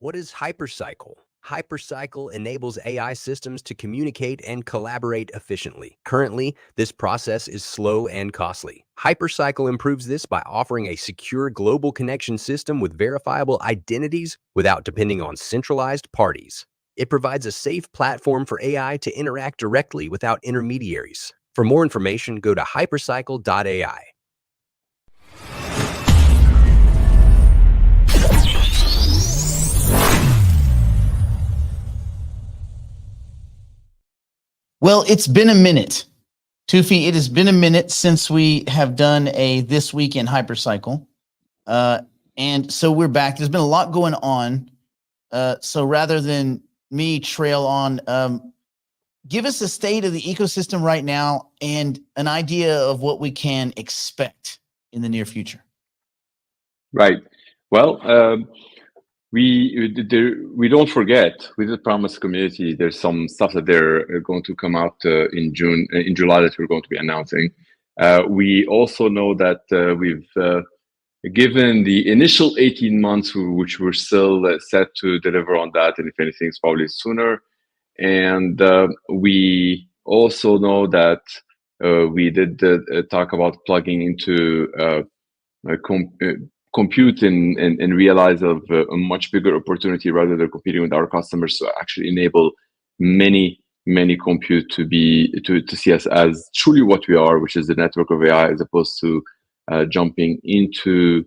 What is Hypercycle? Hypercycle enables AI systems to communicate and collaborate efficiently. Currently, this process is slow and costly. Hypercycle improves this by offering a secure global connection system with verifiable identities without depending on centralized parties. It provides a safe platform for AI to interact directly without intermediaries. For more information, go to hypercycle.ai. Well, it's been a minute. Toufii, it has been a minute since we have done a This Week in Hypercycle. And so we're back. There's been a lot going on. So rather than me trail on, give us a state of the ecosystem right now and an idea of what we can expect in the near future. Right. Well, we don't forget. We did promise the community there's some stuff that they're going to come out in July that we're going to be announcing. We also know that we've given the initial 18 months, which we're still set to deliver on that, and if anything, it's probably sooner. And we also know that we did talk about plugging into compute and realize of a much bigger opportunity rather than competing with our customers to actually enable many compute to see us as truly what we are, which is the network of AI, as opposed to jumping into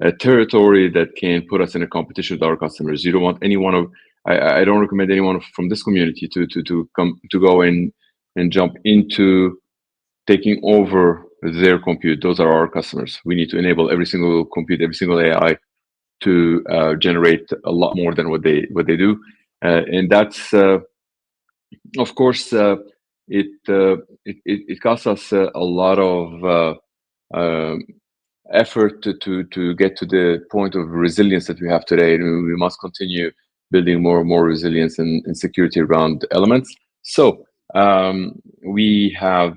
a territory that can put us in a competition with our customers. You don't want any one of I don't recommend anyone from this community to go in and jump into taking over their compute. Those are our customers. We need to enable every single compute, every single AI to generate a lot more than what they do, and that's of course it costs us a lot of effort to get to the point of resilience that we have today. And we must continue building more and more resilience and security around elements. So we have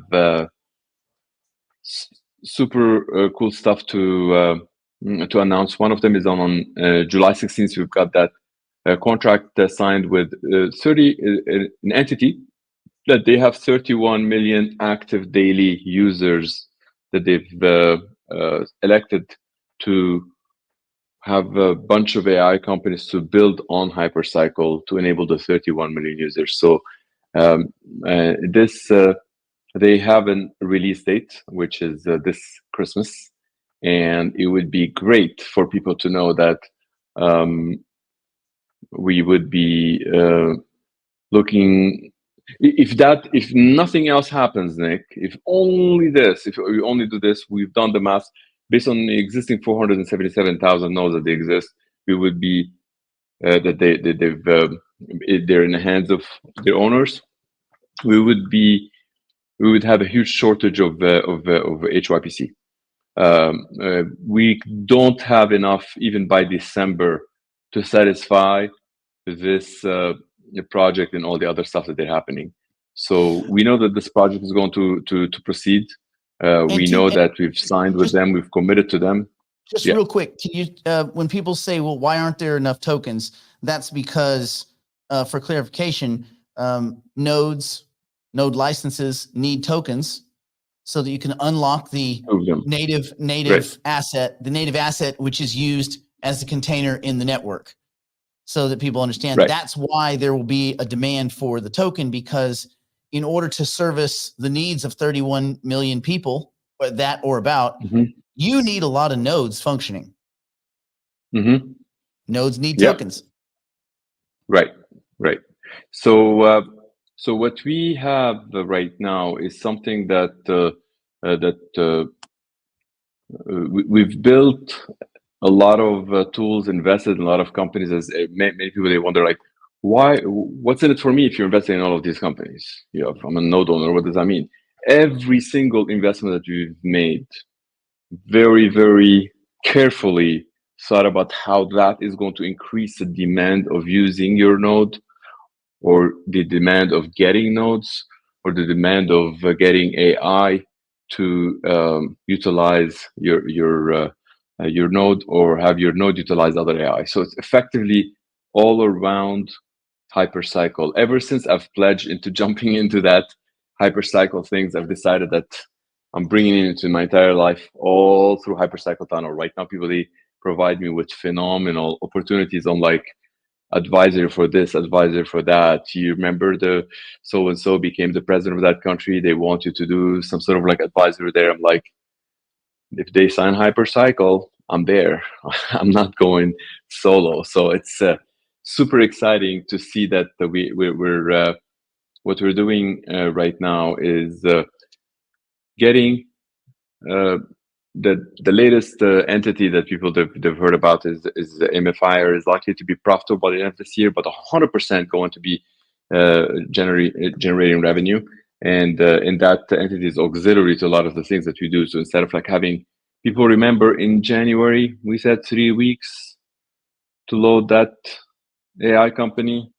super cool stuff to announce. One of them is on July 16th. We've got that contract signed with an entity that they have 31 million active daily users that they've elected to have a bunch of AI companies to build on Hypercycle to enable the 31 million users. So they have a release date, which is this Christmas, and it would be great for people to know that we would be looking. If nothing else happens, Nick, if we only do this, we've done the math based on the existing 477,000 nodes that they exist. We would be they're in the hands of their owners. We would have a huge shortage of HYPC. We don't have enough even by December to satisfy this project and all the other stuff that they're happening. So we know that this project is going to proceed. We know that we've signed with them, we've committed to them. Just real quick, can you when people say, well, why aren't there enough tokens? That's because for clarification, node licenses need tokens so that you can unlock the native right. asset, which is used as the container in the network, so that people understand. Right. That's why there will be a demand for the token, because in order to service the needs of 31 million people or about, you need a lot of nodes functioning. Nodes need tokens. Right. So what we have right now is something that we've built a lot of tools, invested in a lot of companies. As many people, they wonder, like, what's in it for me if you're investing in all of these companies? If I'm a node owner, what does that mean? Every single investment that we've made, very, very carefully thought about how that is going to increase the demand of using your node, or the demand of getting nodes, or the demand of getting AI to utilize your node, or have your node utilize other AI. So it's effectively all around Hypercycle. Ever since I've pledged into jumping into that Hypercycle things, I've decided that I'm bringing it into my entire life all through Hypercycle Tunnel. Right now, people, they provide me with phenomenal opportunities on like advisor for this, advisor for that. You remember the so and so became the president of that country. They want you to do some sort of like advisor there. I'm like, if they sign Hypercycle, I'm there. I'm not going solo. So it's super exciting to see that we're what we're doing right now is getting the latest entity that people they've heard about is MFIR is likely to be profitable by the end of this year, but 100% going to be generating revenue. And that entity is auxiliary to a lot of the things that we do. So instead of like having people, remember in January we said 3 weeks to load that AI company.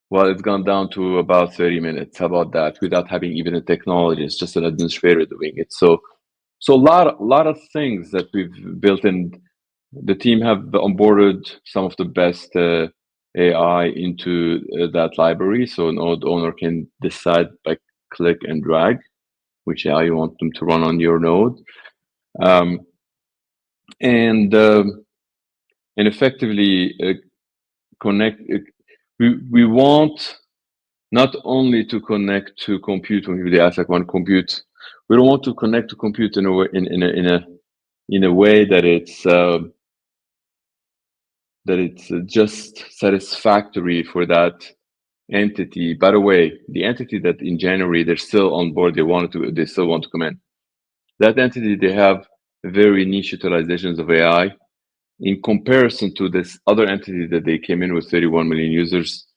Well, it's gone down to about 30 minutes. How about that? Without having even a technologist, just an administrator doing it. So a lot of things that we've built, and the team have onboarded some of the best AI into that library. So an owner can decide by click and drag which AI you want them to run on your node, and effectively connect. We want not only to connect to compute when they ask like one compute. We don't want to connect to compute in a way in a way that it's just satisfactory for that entity. By the way, the entity that in January they're still on board, they still want to come in. That entity, they have very niche utilizations of AI in comparison to this other entity that they came in with 31 million users.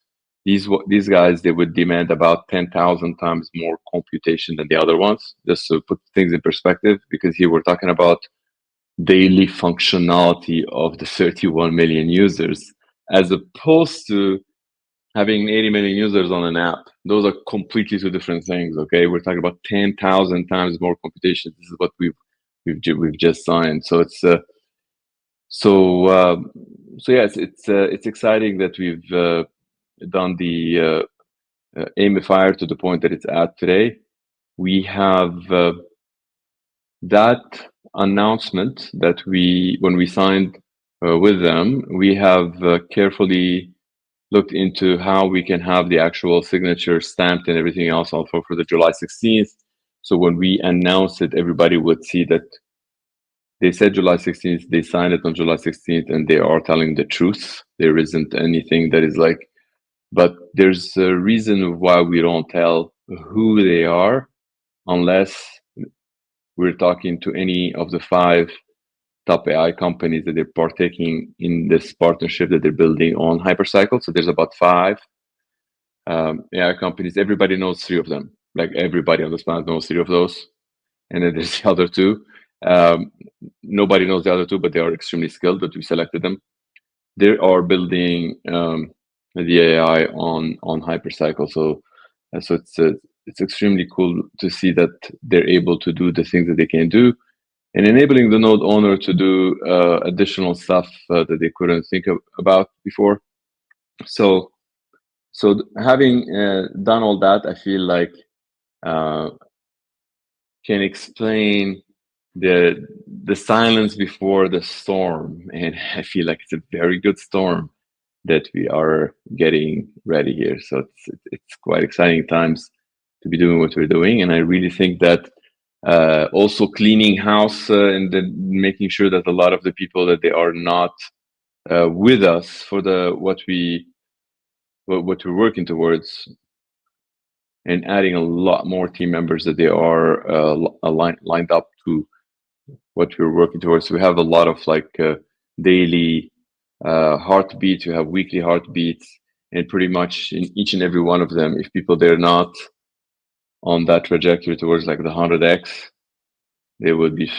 These guys, they would demand about 10,000 times more computation than the other ones, just to put things in perspective, because here we're talking about daily functionality of the 31 million users, as opposed to having 80 million users on an app. Those are completely two different things, okay? We're talking about 10,000 times more computation. This is what we've just signed. So it's so yes, it's exciting that we've done the AIMifier to the point that it's at today. We have that announcement that when we signed with them, we have carefully looked into how we can have the actual signature stamped and everything else also for the July 16th. So when we announced it, everybody would see that they said July 16th, they signed it on July 16th, and they are telling the truth. There isn't anything that is like, but there's a reason why we don't tell who they are unless we're talking to any of the 5 top AI companies that they're partaking in this partnership that they're building on Hypercycle. So there's about 5 AI companies. Everybody knows 3 of them. Like everybody on this planet knows 3 of those. And then there's the other 2. Nobody knows the other 2, but they are extremely skilled, but we selected them. They are building the AI on Hypercycle. So it's extremely cool to see that they're able to do the things that they can do, and enabling the node owner to do additional stuff that they couldn't think about before. So having done all that, I feel like can explain the silence before the storm, and I feel like it's a very good storm that we are getting ready here. So it's quite exciting times to be doing what we're doing, and I really think that also cleaning house and then making sure that a lot of the people that they are not with us for what we're working towards, and adding a lot more team members that they are lined up to what we're working towards. We have a lot of like daily heartbeats, we have weekly heartbeats, and pretty much in each and every one of them, if people they're not on that trajectory towards like the 100x, they would be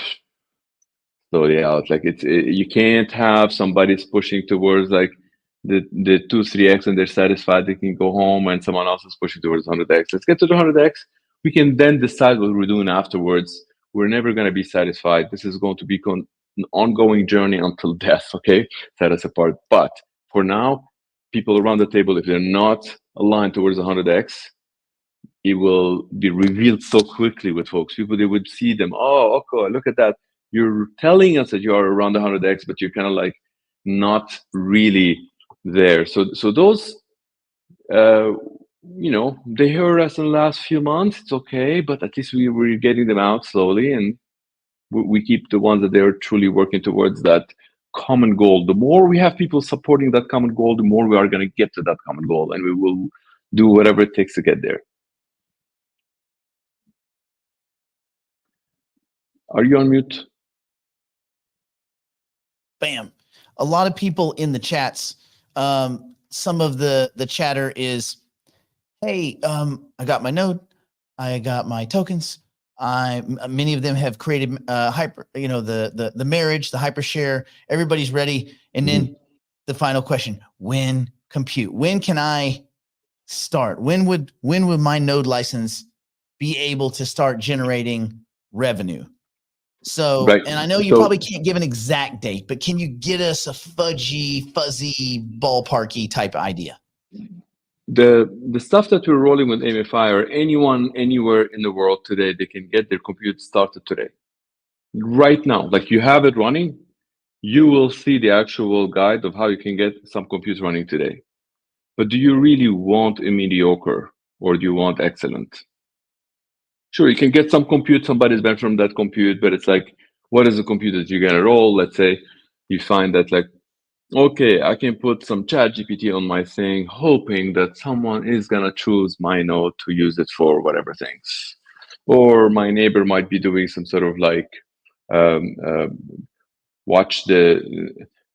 slowly out. Like you can't have somebody's pushing towards like the 2-3x and they're satisfied, they can go home, and someone else is pushing towards 100x. Let's get to the 100x. We can then decide what we're doing afterwards. We're never going to be satisfied. This is going to be an ongoing journey until death, okay? Set us apart. But for now, people around the table, if they're not aligned towards 100x, it will be revealed so quickly with folks. People, they would see them. Oh, okay, look at that. You're telling us that you are around 100x, but you're kind of like not really there. So those, you know, they heard us in the last few months. It's okay, but at least we're getting them out slowly, and we keep the ones that they're truly working towards that common goal. The more we have people supporting that common goal, the more we are going to get to that common goal, and we will do whatever it takes to get there. Are you on mute? Bam. A lot of people in the chats. Some of the chatter is, hey, I got my node, I got my tokens. Many of them have created hyper, you know, the marriage, the hypershare. Everybody's ready. And then the final question: when compute? When can I start? When would my node license be able to start generating revenue? So, right. And I know you probably can't give an exact date, but can you get us a fuzzy, ballparky type idea? The stuff that we're rolling with AMFI, or anyone anywhere in the world today, they can get their compute started today. Right now, like you have it running, you will see the actual guide of how you can get some compute running today. But do you really want a mediocre, or do you want excellent? Sure, you can get some compute, somebody's been from that compute, but it's like, what is the compute that you're gonna roll? Let's say you find that like, okay, I can put some chat GPT on my thing, hoping that someone is gonna choose my node to use it for whatever things. Or my neighbor might be doing some sort of like, watch the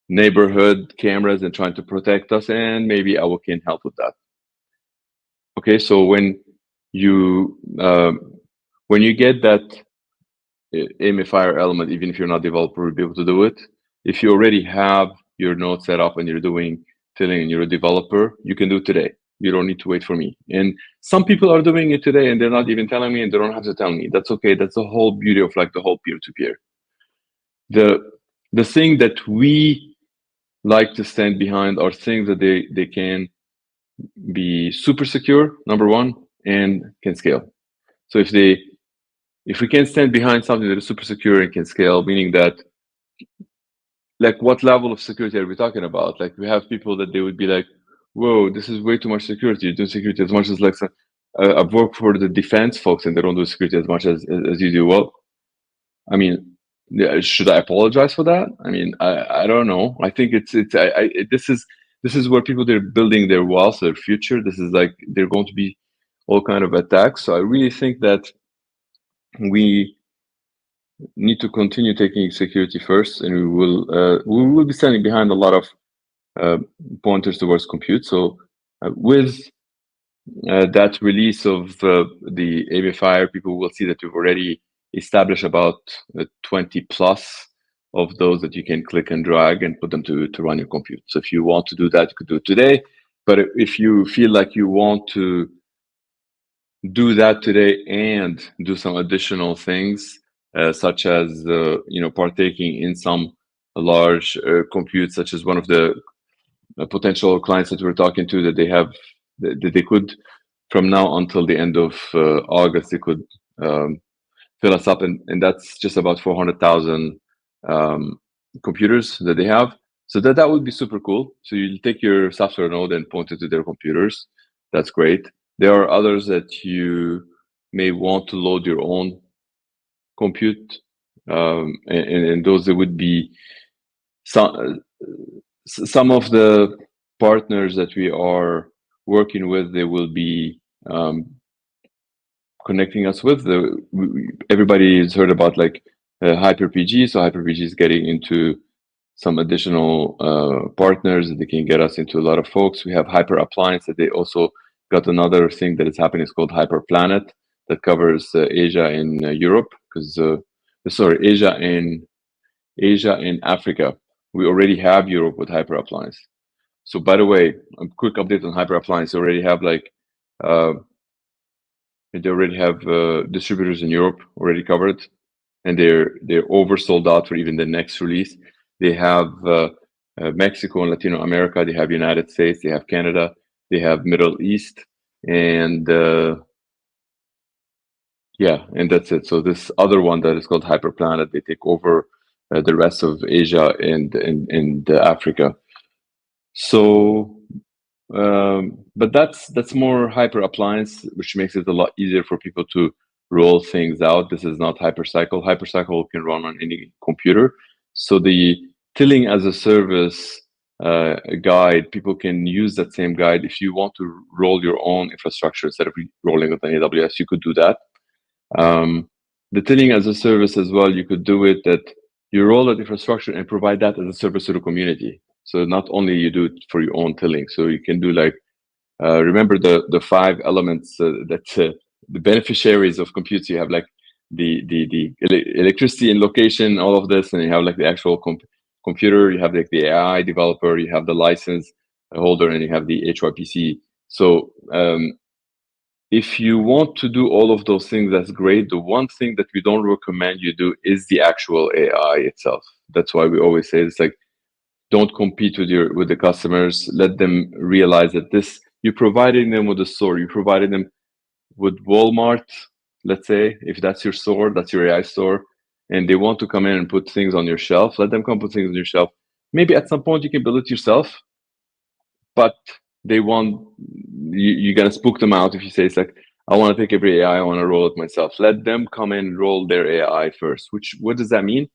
neighborhood cameras and trying to protect us, and maybe I can help with that. Okay, so when you get that AMFI element, even if you're not a developer, you'll be able to do it. If you already have your node set up and you're doing filling and you're a developer, you can do it today. You don't need to wait for me. And some people are doing it today and they're not even telling me, and they don't have to tell me. That's okay. That's the whole beauty of like the whole peer-to-peer. The thing that we like to stand behind are things that they can be super secure, number one, and can scale. So if we can stand behind something that is super secure and can scale, meaning that, like, what level of security are we talking about? Like, we have people that they would be like, whoa, this is way too much security. You're doing security as much as like, I've worked for the defense folks and they don't do security as much as you do. Well, I mean, should I apologize for that? I mean, I don't know. I think this is where people, they're building their wealth, their future. This is like, they're going to be all kind of attacks. So I really think that we need to continue taking security first, and we will be standing behind a lot of pointers towards compute. So with that release of the AMFI, people will see that we've already established about 20 plus of those that you can click and drag and put them to run your compute. So if you want to do that, you could do it today. But if you feel like you want to do that today and do some additional things, such as partaking in some large compute, such as one of the potential clients that we're talking to, that they could, from now until the end of August, they could fill us up, and that's just about 400,000 computers that they have. So that would be super cool. So you take your software node and point it to their computers. That's great. There are others that you may want to load your own compute, and those that would be some of the partners that we are working with. They will be connecting us with. Everybody has heard about like HyperPG. So HyperPG is getting into some additional partners that they can get us into a lot of folks. We have Hyper Appliance that they also got another thing that is happening. It's called Hyper Planet, that covers Asia and Europe, because Asia and Africa. We already have Europe with Hyper Appliance. So by the way, a quick update on Hyper Appliance. They already have distributors in Europe already covered, and they're oversold out for even the next release. They have Mexico and Latino America. They have United States. They have Canada. They have Middle East, and yeah, and that's it. So this other one that is called Hyperplanet, they take over the rest of Asia and Africa. So, but that's more hyper appliance, which makes it a lot easier for people to roll things out. This is not Hypercycle. Hypercycle can run on any computer. So the tilling as a service guide, people can use that same guide. If you want to roll your own infrastructure instead of rolling with an AWS, you could do that. The tilling as a service as well, you could do it that you roll that infrastructure and provide that as a service to the community. So not only you do it for your own tilling, so you can do like, remember the 5 elements that the beneficiaries of compute. So you have like the electricity and location, all of this, and you have like the actual computer, you have like the AI developer, you have the license holder, and you have the HYPC. So if you want to do all of those things, that's great. The one thing that we don't recommend you do is the actual AI itself. That's why we always say it's like, don't compete with the customers. Let them realize that you're providing them with a store. You're providing them with Walmart, let's say, if that's your store, that's your AI store, and they want to come in and put things on your shelf, let them come put things on your shelf. Maybe at some point you can build it yourself, but you're gonna spook them out if you say it's like, I want to take every AI, I want to roll it myself. Let them come in and roll their AI first. What does that mean?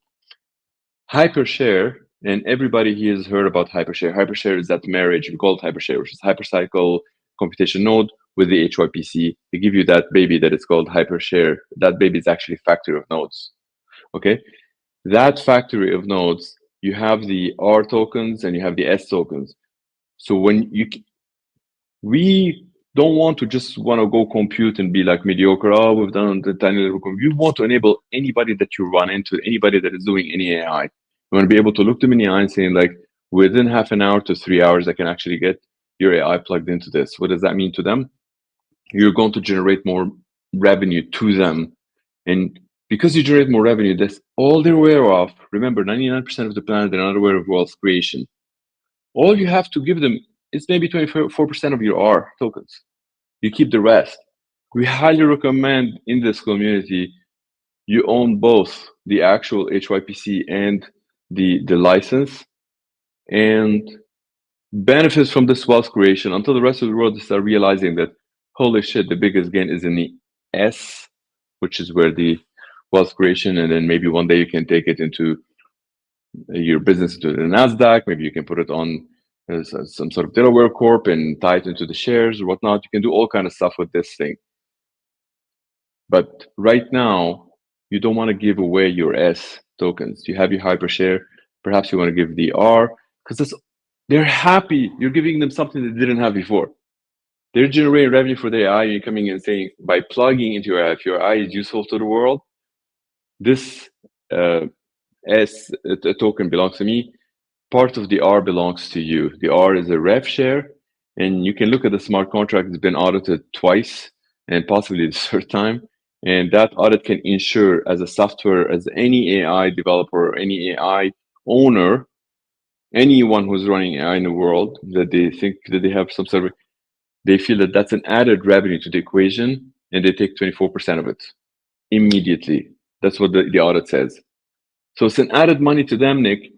Hypershare, and everybody here has heard about Hypershare. Hypershare is that marriage, we call it Hypershare, which is Hypercycle computation node with the HYPC. They give you that baby that is called Hypershare. That baby is actually a factory of nodes. Okay, that factory of nodes, you have the R tokens and you have the S tokens. So we don't want to just want to go compute and be like mediocre. Oh, we've done the tiny little compute. You want to enable anybody that you run into, anybody that is doing any AI. You want to be able to look them in the eye and saying like, within half an hour to 3 hours, I can actually get your AI plugged into this. What does that mean to them? You're going to generate more revenue to them. And because you generate more revenue, that's all they're aware of. Remember, 99% of the planet, they're not aware of wealth creation. All you have to give them is maybe 24% of your R tokens. You keep the rest. We highly recommend in this community, you own both the actual HYPC and the license, and benefits from this wealth creation until the rest of the world start realizing that, holy shit, the biggest gain is in the S, which is where the wealth creation, and then maybe one day you can take it into your business into the NASDAQ. Maybe you can put it on some sort of Delaware Corp and tie it into the shares or whatnot. You can do all kind of stuff with this thing. But right now, you don't want to give away your S tokens. You have your Hypershare. Perhaps you want to give the R, because they're happy. You're giving them something they didn't have before. They're generating revenue for their AI. You're coming in and saying, by plugging into your AI, if your AI is useful to the world, this S token belongs to me. Part of the R belongs to you. The R is a rev share, and you can look at the smart contract. It's been audited twice and possibly the third time. And that audit can ensure, as a software, as any AI developer or any AI owner, anyone who's running AI in the world, that they think that they have some sort of, they feel that that's an added revenue to the equation, and they take 24% of it immediately. That's what the audit says. So it's an added money to them, Nick.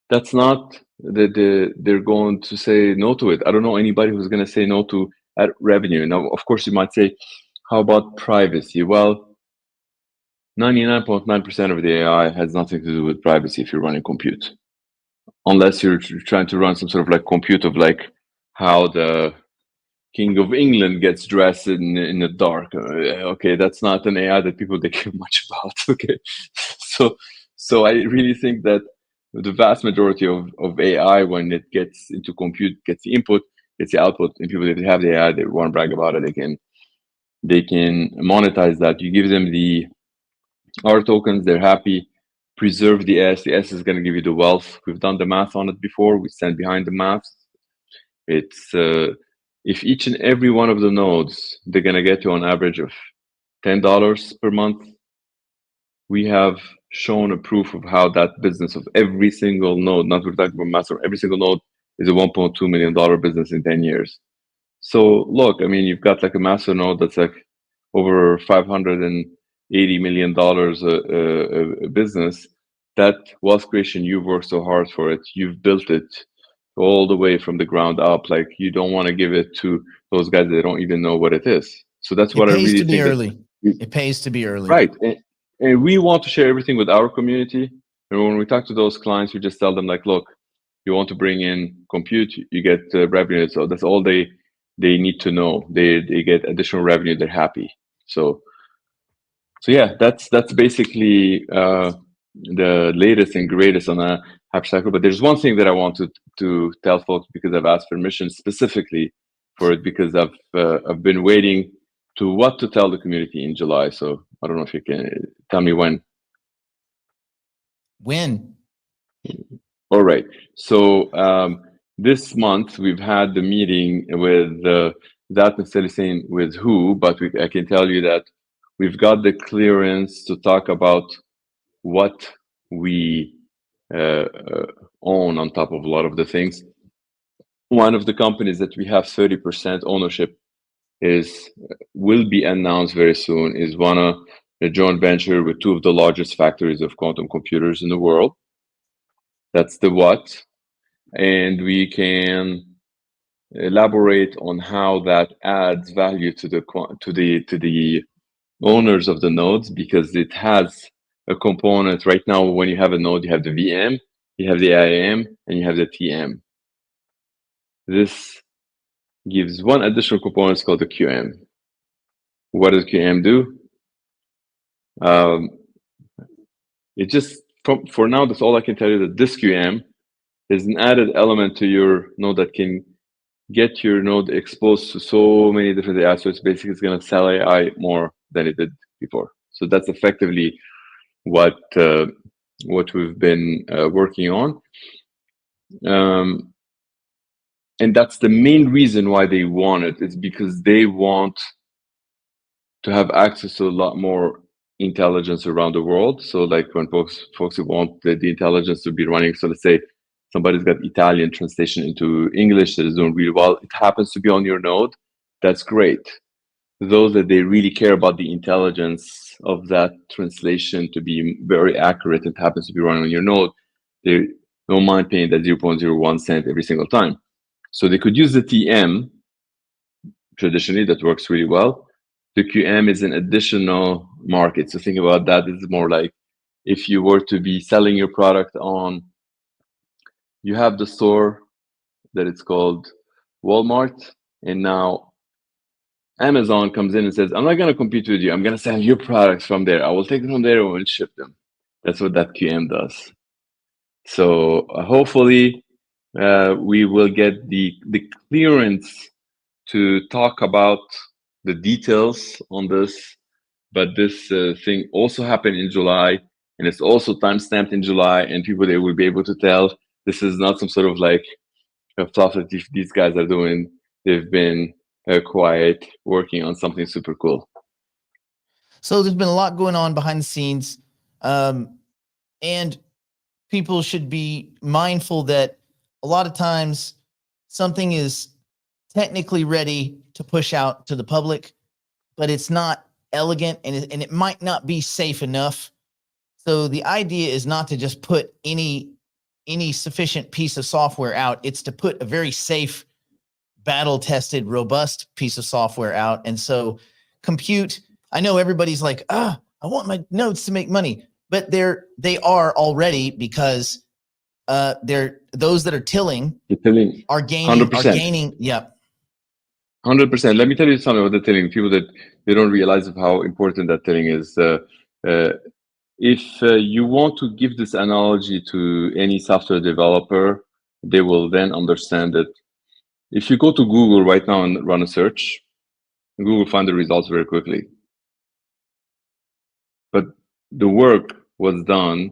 That's not that they're going to say no to it. I don't know anybody who's going to say no to revenue. Now, of course, you might say, how about privacy? Well, 99.9% of the AI has nothing to do with privacy if you're running compute. Unless you're trying to run some sort of like compute of like how the King of England gets dressed in the dark. Okay, that's not an AI that people they care much about. Okay, so I really think that the vast majority of AI, when it gets into compute, gets the input, gets the output, and people that have the AI, they want to brag about it. They can monetize that. You give them the R tokens, they're happy. Preserve the S. The S is going to give you the wealth. We've done the math on it before. We stand behind the math. It's if each and every one of the nodes, they're going to get to an average of $10 per month. We have shown a proof of how that business of every single node, not we're talking about master, every single node is a $1.2 million business in 10 years. So look, I mean, you've got like a master node that's like over $580 million a business. That wealth creation, you've worked so hard for it. You've built it all the way from the ground up. Like you don't want to give it to those guys that don't even know what it is. So that's what I pays really to be think. early. It pays to be early. Right. And we want to share everything with our community. And when we talk to those clients, we just tell them like, look, you want to bring in compute, you get revenue. So that's all they need to know. They get additional revenue. They're happy. So yeah, that's basically the latest and greatest on a Hypercycle. But there's one thing that I want to tell folks, because I've asked permission specifically for it, because I've been waiting to tell the community in July. So I don't know if you can tell me when. When? All right. So this month we've had the meeting with without necessarily saying with who, but I can tell you that we've got the clearance to talk about what we own on top of a lot of the things. One of the companies that we have 30% ownership will be announced very soon is a joint venture with two of the largest factories of quantum computers in the world. That's the what, and we can elaborate on how that adds value to the owners of the nodes, because it has a component. Right now, when you have a node, you have the VM, you have the IAM, and you have the TM. This gives one additional component called the QM. What does QM do? It just, for now, that's all I can tell you, that this QM is an added element to your node that can get your node exposed to so many different AI. So it's basically going to sell AI more than it did before. So that's effectively what we've been working on. And that's the main reason why they want it. It's because they want to have access to a lot more intelligence around the world. So like when folks want the intelligence to be running. So let's say somebody's got Italian translation into English that is doing really well. It happens to be on your node. That's great. Those that they really care about the intelligence of that translation to be very accurate, it happens to be running on your node, they don't mind paying that 0.01 cent every single time. So they could use the TM traditionally, that works really well. The QM is an additional market. So think about that. It's more like if you were to be selling your product on, you have the store that it's called Walmart, and now Amazon comes in and says, I'm not going to compete with you. I'm going to sell your products from there. I will take them from there and we'll ship them. That's what that QM does. So hopefully we will get the clearance to talk about the details on this. But this thing also happened in July, and it's also time-stamped in July, and people, they will be able to tell this is not some sort of like stuff that these guys are doing. They've been quiet, working on something super cool. So there's been a lot going on behind the scenes, and people should be mindful that a lot of times something is technically ready to push out to the public, but it's not elegant, and it might not be safe enough. So the idea is not to just put any sufficient piece of software out. It's to put a very safe, battle-tested, robust piece of software out. And so compute, I know everybody's like, I want my nodes to make money, but they are already, because they're those that are tilling are gaining 100%. Yep. 100%. Let me tell you something about the tilling. People that they don't realize of how important that tilling is. If you want to give this analogy to any software developer, they will then understand that if you go to Google right now and run a search, Google find the results very quickly. But the work was done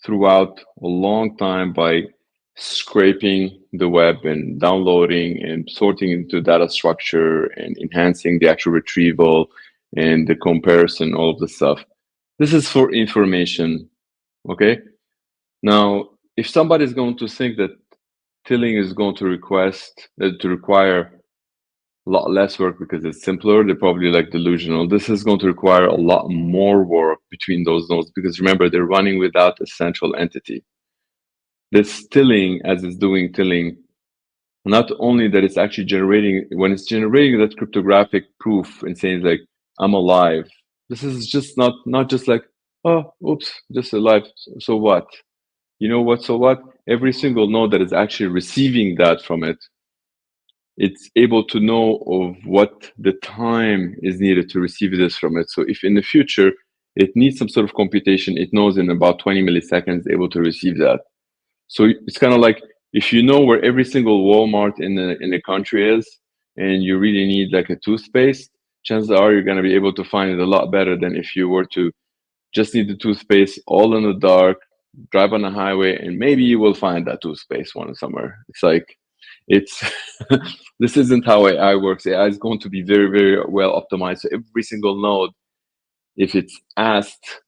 throughout a long time by scraping the web and downloading and sorting into data structure and enhancing the actual retrieval and the comparison, all of the stuff. This is for information. Okay. Now, if somebody is going to think that tilling is going to require a lot less work because it's simpler, they're probably like delusional. This is going to require a lot more work between those nodes because remember, they're running without a central entity. This tilling, as it's doing tilling, not only that it's actually generating, when it's generating that cryptographic proof and saying like, I'm alive, this is just not just like, oh, oops, just alive. So what? You know what? So what? Every single node that is actually receiving that from it, it's able to know of what the time is needed to receive this from it. So if in the future it needs some sort of computation, it knows in about 20 milliseconds able to receive that. So it's kind of like if you know where every single Walmart in the country is, and you really need like a toothpaste, chances are you're going to be able to find it a lot better than if you were to just need the toothpaste all in the dark, drive on the highway, and maybe you will find that toothpaste one somewhere. It's like, it's this isn't how AI works. AI is going to be very, very well optimized. So every single node, if it's asked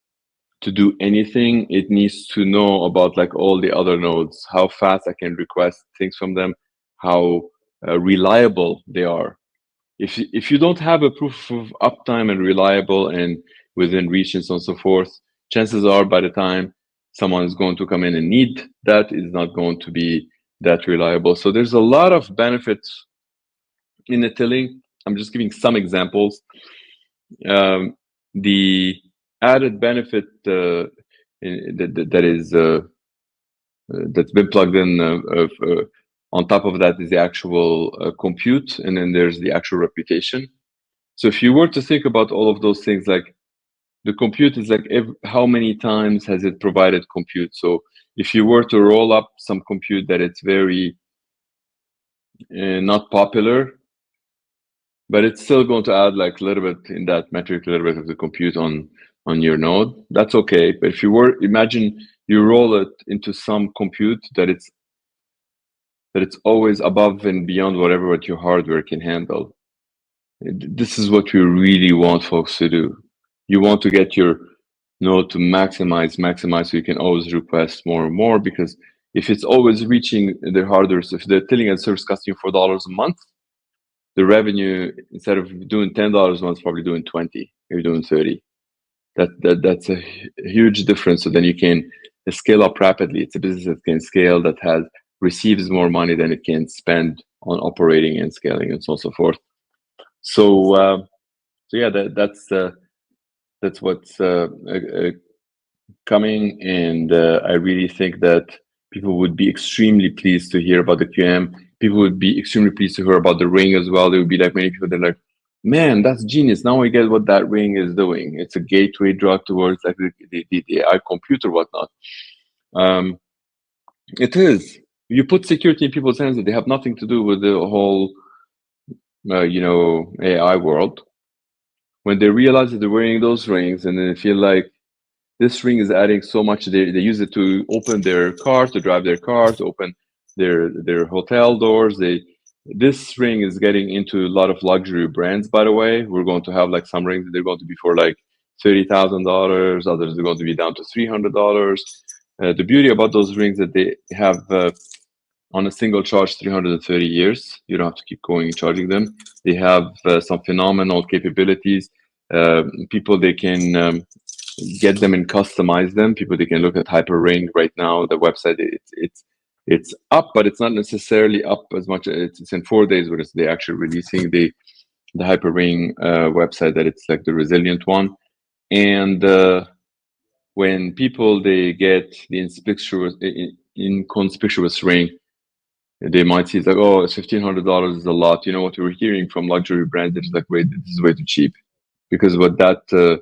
to do anything, it needs to know about like all the other nodes, how fast I can request things from them, how reliable they are. If you don't have a proof of uptime and reliable and within reach and so on and so forth, chances are by the time someone is going to come in and need that, is not going to be that reliable. So there's a lot of benefits in the tilling. I'm just giving some examples. The added benefit that is that's been plugged in on top of that is the actual compute, and then there's the actual reputation. So if you were to think about all of those things, like the compute is like how many times has it provided compute? So if you were to roll up some compute that it's very not popular, but it's still going to add like a little bit in that metric, a little bit of the compute on your node, that's okay. But if you were, imagine you roll it into some compute that it's always above and beyond whatever what your hardware can handle. This is what we really want folks to do. You want to get your node to maximize so you can always request more and more, because if it's always reaching their hardware, so if they're telling a service costing you $4 a month, the revenue, instead of doing $10 a month, probably doing 20, maybe doing 30. That's a huge difference. So then you can scale up rapidly. It's a business that can scale, that receives more money than it can spend on operating and scaling and so on and so forth. So yeah, that's what's coming, and I really think that people would be extremely pleased to hear about the QM. People would be extremely pleased to hear about the ring as well. There would be like many people that are like, man, that's genius. Now I get what that ring is doing. It's a gateway drug towards like the AI computer, whatnot. It is. You put security in people's hands that they have nothing to do with the whole, AI world. When they realize that they're wearing those rings and they feel like this ring is adding so much, they use it to open their car, to drive their car, to open their hotel doors. This ring is getting into a lot of luxury brands, by the way. We're going to have like some rings that they're going to be for like $30,000, others are going to be down to $300. The beauty about those rings that they have on a single charge 330 years. You don't have to keep going and charging them. They have some phenomenal capabilities. People, they can get them and customize them. People, they can look at Hyperring right now. The website, it's up, but it's not necessarily up as much. It's in 4 days, whereas they're actually releasing the Hyperring website, that it's like the resilient one. And when people, they get the inconspicuous ring, they might see it's like, oh, it's $1,500 is a lot. You know what we're hearing from luxury brands? It's like, wait, this is way too cheap. Because what that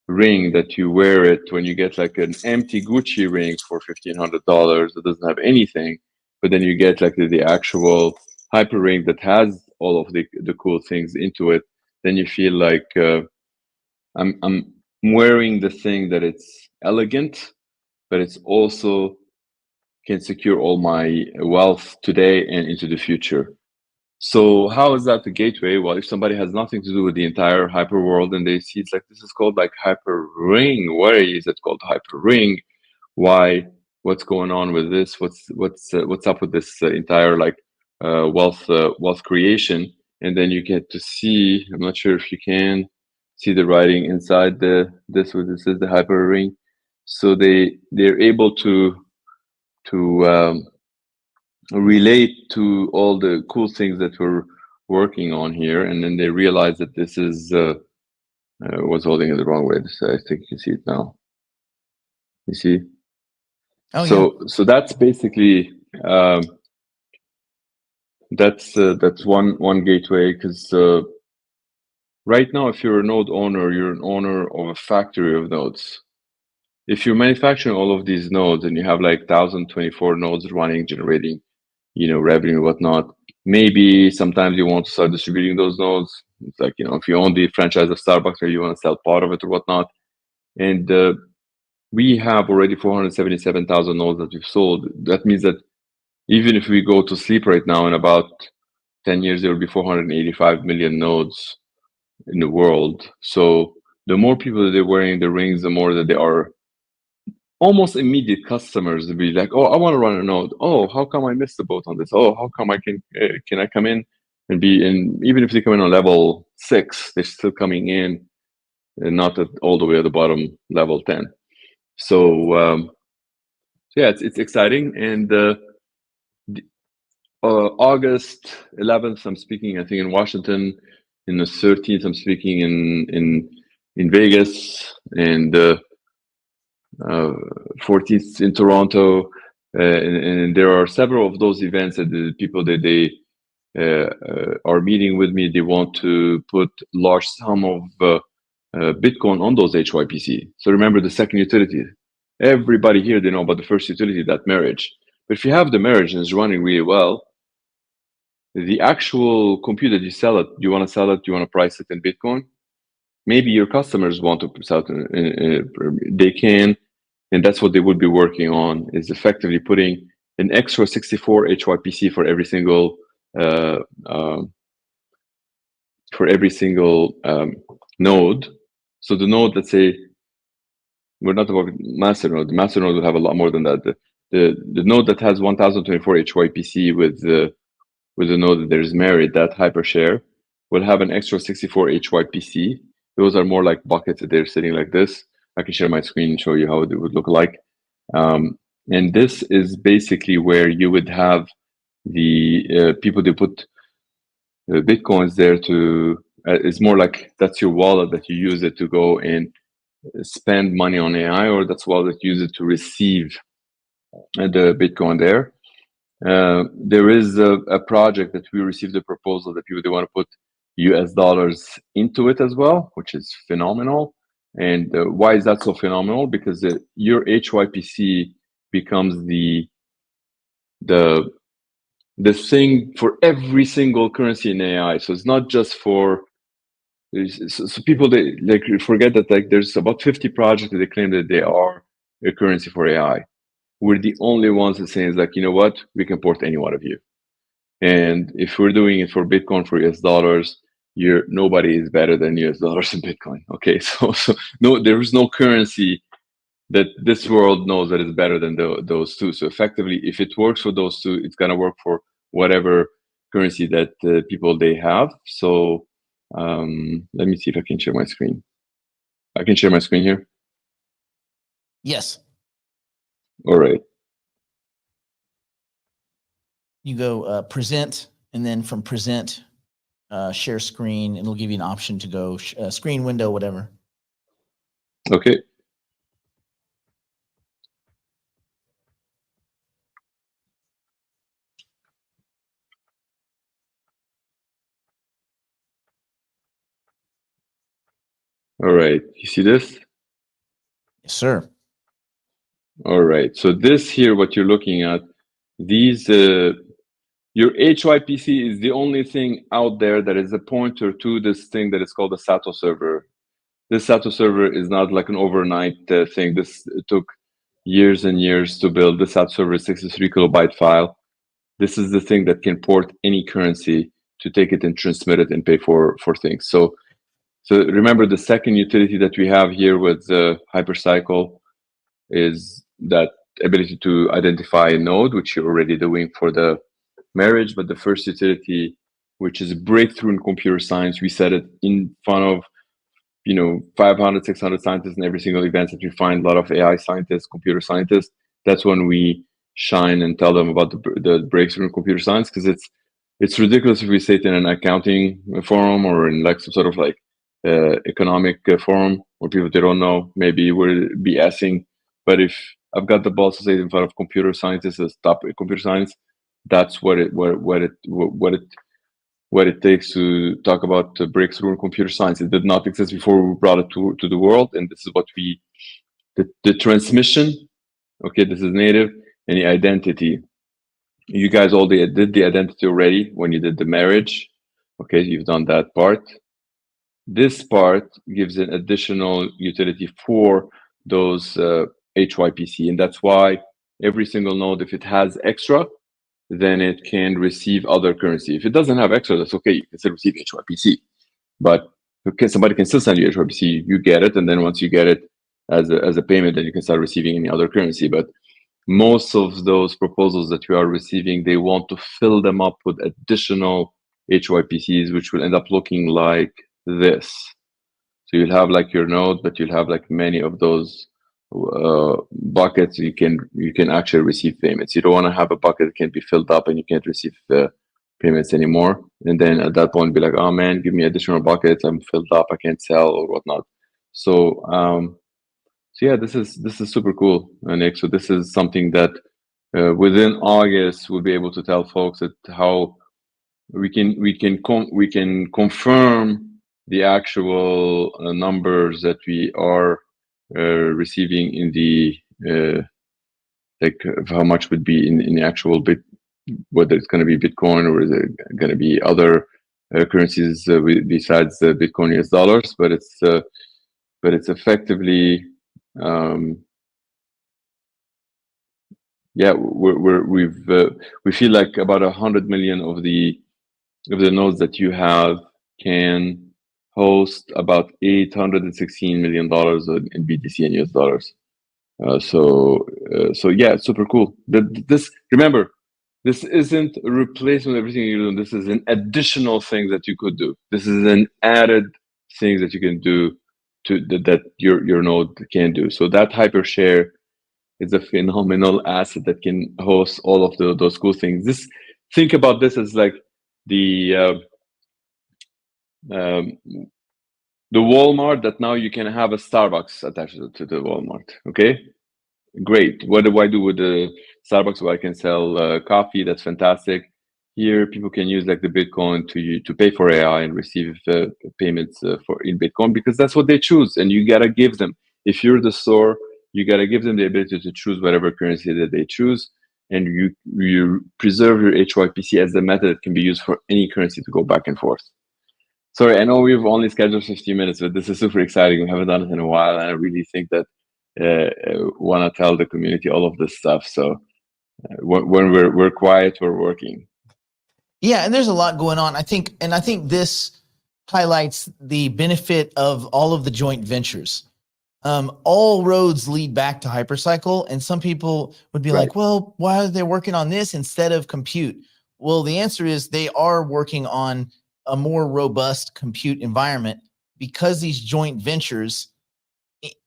ring that you wear it, when you get like an empty Gucci ring for $1,500 that doesn't have anything, but then you get like the actual hyper ring that has all of the cool things into it, then you feel like I'm wearing the thing that it's elegant, but it's also can secure all my wealth today and into the future. So how is that the gateway? Well, if somebody has nothing to do with the entire hyper world and they see it's like, this is called like hyper ring. Why is it called hyper ring? Why? What's going on with this? What's up with this entire like wealth creation? And then you get to see. I'm not sure if you can see the writing inside this. What this is, the hyper ring. So they're able to relate to all the cool things that we're working on here, and then they realize that this is was holding it the wrong way. So I think you can see it now. You see? Oh, So that's basically that's one gateway, because right now, if you're a node owner, you're an owner of a factory of nodes. If you're manufacturing all of these nodes and you have like 1,024 nodes running, generating, revenue and whatnot, maybe sometimes you want to start distributing those nodes. It's like, if you own the franchise of Starbucks, maybe you want to sell part of it or whatnot. And we have already 477,000 nodes that we've sold. That means that even if we go to sleep right now, in about 10 years, there will be 485 million nodes in the world. So the more people that they're wearing the rings, the more that they are almost immediate customers to be like, oh, I want to run a node. Oh, how come I missed the boat on this? Oh, how come I can I come in and be in? Even if they come in on level 6, they're still coming in, and not all the way at the bottom, level 10. So yeah, it's exciting. And August 11th, I'm speaking, I think, in Washington. In the 13th, I'm speaking in Vegas, and 14th in Toronto, and there are several of those events that the people that they are meeting with me. They want to put large sum of Bitcoin on those HYPC. So remember the second utility. Everybody here, they know about the first utility, that marriage. But if you have the marriage and it's running really well, the actual compute that you sell it, you want to sell it, you want to price it in Bitcoin. Maybe your customers want to sell it, they can. And that's what they would be working on, is effectively putting an extra 64 HYPC for every single node. So the node, let's say, we're not about master node. The master node will have a lot more than that. The node that has 1,024 HYPC with the node that there's married, that hypershare, will have an extra 64 HYPC. Those are more like buckets that they're sitting like this. I can share my screen and show you how it would look like. And this is basically where you would have the people that put Bitcoins there to, it's more like that's your wallet that you use it to go and spend money on AI, or that's wallet that you use it to receive the Bitcoin there. There is a project that we received a proposal that people, they want to put US dollars into it as well, which is phenomenal. And why is that so phenomenal? Because your HYPC becomes the thing for every single currency in AI. So it's not just for, so people, they like forget that like there's about 50 projects that they claim that they are a currency for AI. We're the only ones that say, is like, you know what, we can port any one of you. And if we're doing it for Bitcoin, for US dollars, nobody is better than US dollars and Bitcoin. Okay, so no, there is no currency that this world knows that is better than those two. So effectively, if it works for those two, it's gonna work for whatever currency that people they have. So let me see if I can share my screen. I can share my screen here. Yes. All right. You go present, and then from present, share screen, and it'll give you an option to go screen window, whatever. Okay. All right. You see this? Yes, sir. All right. So this here, what you're looking at, these your HYPC is the only thing out there that is a pointer to this thing that is called a Sato server. This Sato server is not like an overnight thing. This took years and years to build. The Sato server is 63 kilobyte file. This is the thing that can port any currency to take it and transmit it and pay for things. So remember, the second utility that we have here with Hypercycle is that ability to identify a node, which you're already doing for the marriage. But the first utility, which is a breakthrough in computer science, we set it in front of 500, 600 scientists in every single event that we find, a lot of AI scientists, computer scientists. That's when we shine and tell them about the breakthrough in computer science, because it's ridiculous if we say it in an accounting forum or in like some sort of like economic forum where people they don't know, maybe we're BSing. But if I've got the balls to say it in front of computer scientists, as top computer science, that's what it takes to talk about the breakthrough in computer science. It did not exist before we brought it to the world, and this is what the transmission. Okay, this is native, and the identity. You guys all did the identity already when you did the marriage. Okay, you've done that part. This part gives an additional utility for those HYPC, and that's why every single node, if it has extra, then it can receive other currency. If it doesn't have extra, that's okay. You can still receive HYPC. But somebody can still send you HYPC. You get it, and then once you get it as a payment, then you can start receiving any other currency. But most of those proposals that you are receiving, they want to fill them up with additional HYPCs, which will end up looking like this. So you'll have like your node, but you'll have like many of those buckets. You can actually receive payments. You don't want to have a bucket that can be filled up and you can't receive payments anymore. And then at that point, be like, oh man, give me additional buckets. I'm filled up. I can't sell or whatnot. So yeah, this is super cool, Nick. So this is something that within August we'll be able to tell folks that how we can confirm the actual numbers that we are receiving in the like how much would be in the actual bit, whether it's going to be Bitcoin or is it going to be other currencies besides the Bitcoin US dollars. But it's effectively yeah, we feel like about 100 million of the nodes that you have can host about $816 million in BTC and US dollars. So yeah, it's super cool. Remember, this isn't a replacement of everything you're doing. This is an additional thing that you could do. This is an added thing that you can do that your node can do. So that hypershare is a phenomenal asset that can host all of those cool things. Think about this as like the Walmart that now you can have a Starbucks attached to the Walmart. Okay, great. What do I do with the Starbucks? Well, I can sell coffee. That's fantastic. Here, people can use like the Bitcoin to pay for AI and receive payments in Bitcoin, because that's what they choose. And you gotta give them. If you're the store, you gotta give them the ability to choose whatever currency that they choose, and you preserve your HYPC as the method that can be used for any currency to go back and forth. Sorry, I know we've only scheduled 15 minutes, but this is super exciting. We haven't done it in a while, and I really think that want to tell the community all of this stuff. So when we're quiet, we're working. Yeah, and there's a lot going on. I think this highlights the benefit of all of the joint ventures. All roads lead back to Hypercycle, and some people would be like, well, why are they working on this instead of compute? Well, the answer is they are working on a more robust compute environment, because these joint ventures,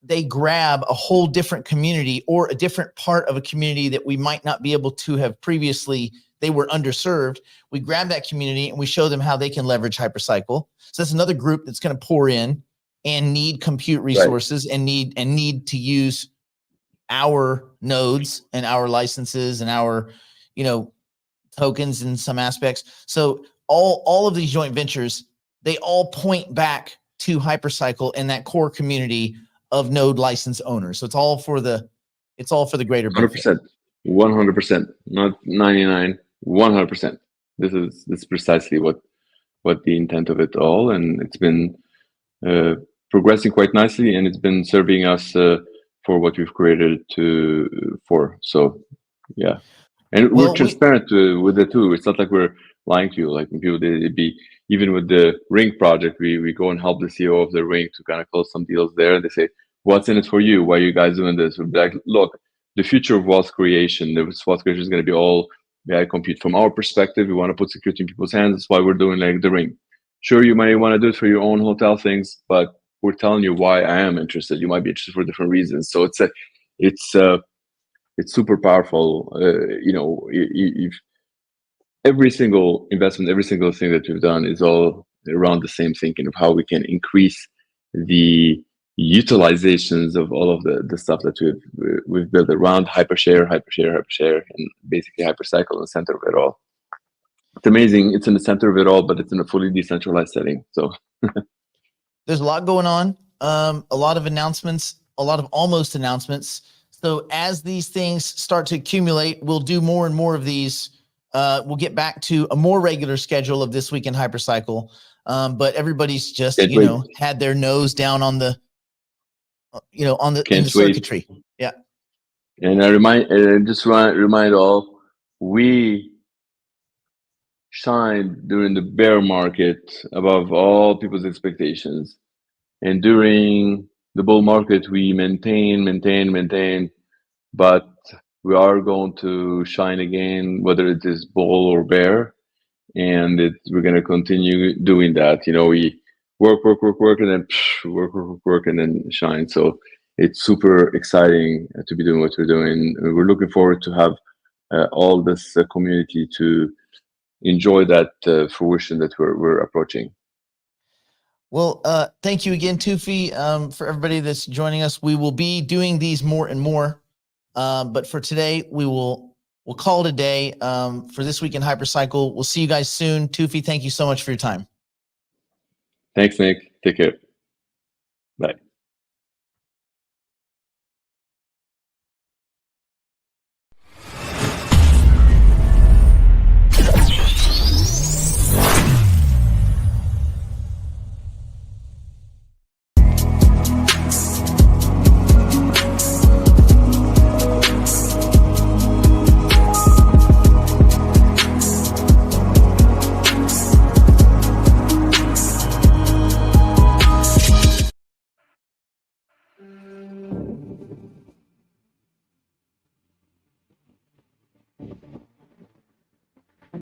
they grab a whole different community or a different part of a community that we might not be able to have previously. They were underserved. We grab that community and we show them how they can leverage Hypercycle. So that's another group that's going to pour in and need compute resources and need to use our nodes and our licenses and our, tokens in some aspects. So all of these joint ventures, they all point back to Hypercycle and that core community of node license owners. So it's all for the greater benefit. 100%, not 99, 100%. This is precisely what the intent of it all, and it's been progressing quite nicely, and it's been serving us for what we've created for. So yeah, and we're transparent with it too. It's not like we're lying to you. Like when people they'd be even with the Ring project, we go and help the CEO of the Ring to kind of close some deals there. They say, "What's in it for you? Why are you guys doing this?" We'd be like, "Look, the future of wealth creation, the wealth creation is going to be all AI compute. From our perspective, we want to put security in people's hands. That's why we're doing like the Ring. Sure, you might want to do it for your own hotel things, but we're telling you why I am interested. You might be interested for different reasons." So it's super powerful. If every single investment, every single thing that we've done is all around the same thinking of how we can increase the utilizations of all of the stuff that we've built around hypershare, and basically Hypercycle in the center of it all. It's amazing. It's in the center of it all, but it's in a fully decentralized setting. So there's a lot going on. A lot of announcements, a lot of almost announcements. So as these things start to accumulate, we'll do more and more of these. We'll get back to a more regular schedule of This Week in Hypercycle. But everybody's just, had their nose down on the, in the circuitry. Yeah. And I just want to remind all, we shined during the bear market above all people's expectations. And during the bull market, we maintain, but we are going to shine again, whether it is bull or bear. And we're going to continue doing that. We work, and then work, and then shine. So it's super exciting to be doing what we're doing. We're looking forward to have all this community to enjoy that fruition that we're approaching. Well, thank you again, Toufii. For everybody that's joining us, we will be doing these more and more. But for today, we'll call it a day for This Week in Hypercycle. We'll see you guys soon. Toufii, thank you so much for your time. Thanks, Nick. Take care. Bye.